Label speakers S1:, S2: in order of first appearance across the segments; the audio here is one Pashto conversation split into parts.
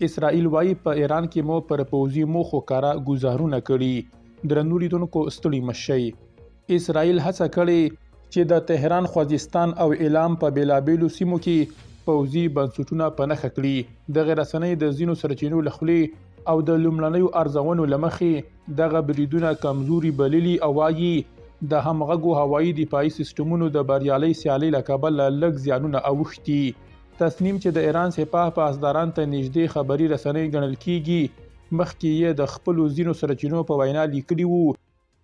S1: اسرائیل وایي په ایران کې مو پر پوځي موخو کاره ګزارونه کړي. درنو لیدونکو ستړي مشئ. اسرائیل هڅه کړې چې د تهران، خوزستان او اعلام په بیلابیلو سیمو کې پوځي بنسټونه په نښه کړي. دغه رسنۍ د ځینو سرچینو له خولې او د لومړنیو ارزونو له مخې دغه بریدونه کمزوري بللي او وایي د همغږو هوایي دفاعي سیسټمونو د بریالۍ سیالۍ له کبله لږ زیانونه اوښتي. تصمیم چې د ایران سپاه پاسداران ته نږدې خبري رسنۍ ګڼل کیږي، مخکې یې د خپلو ځینو سرچینو په وینا لیکلي وو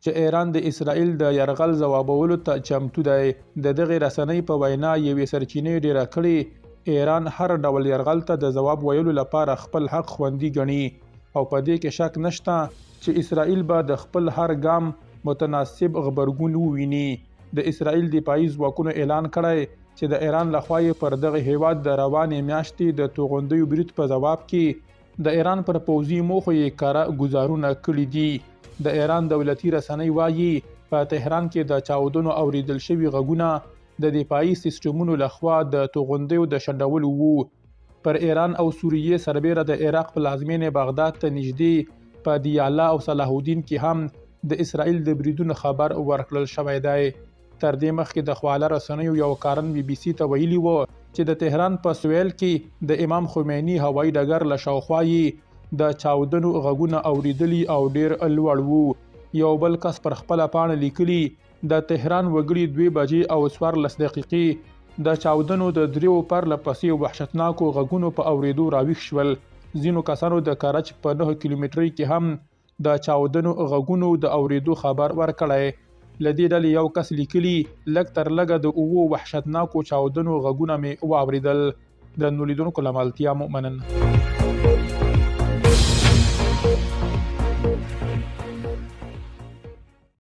S1: چې ایران د اسرائیل د یرغل ځوابولو ته چمتو دی. د دغې رسنۍ په وینا یوې سرچینې ډیره کړې ایران هر ډول یرغل ته د ځواب ویلو لپاره خپل حق خوندي ګڼي او په دې کې شک نشته چې اسرائیل به د خپل هر ګام متناسب غبرګون وویني. د اسرائیل دفاعي ځواکونو اعلان کړی چې د ایران لخوا یې پر دغه هیواد د روانې میاشتې د توغندیو برید په ځواب کې د ایران پر پوځي موخو یې کاره ګزارونه کړي دي. د ایران دولتي رسنۍ وایي په تهران کې د چاودنو اوریدل شوي غږونه د دفاعي سیسټمونو لخوا د توغندیو د شنډولو وو. پر ایران او سوریې سربیره د عراق پلازمینې بغداد ته نږدې په دیاله او صلاح الدین کې هم د اسرائیل د بریدونو خبر ورکړل شوی دی. تر دې مخکې د خواله رسنیو یو کارن بي بي سي ته ویلي وو چې د تهران په سویل کې د امام خمیني هوایي ډګر له شاوخوا یې د چاودنو غږونه اوریدلي او ډیر لوړ وو. یو بل کس پر خپله پاڼه لیکلي د تهران وګړي 2 بجې او 14 دقیقې د چاودنو د دریو پرله پسې وحشتناکو غږونو په اوریدو راویښ شول. ځینو کسانو د کرچ په 9 کیلومترۍ کې هم د چاودنو غږونو د اوریدو خبر ورکړی. لدې ډلې یو کس لیکلي لږ تر لږه د 9 وحشتناکو چاودنو غږونه مې واوریدل. درنو لیدونکو له ملتیا مو مننه.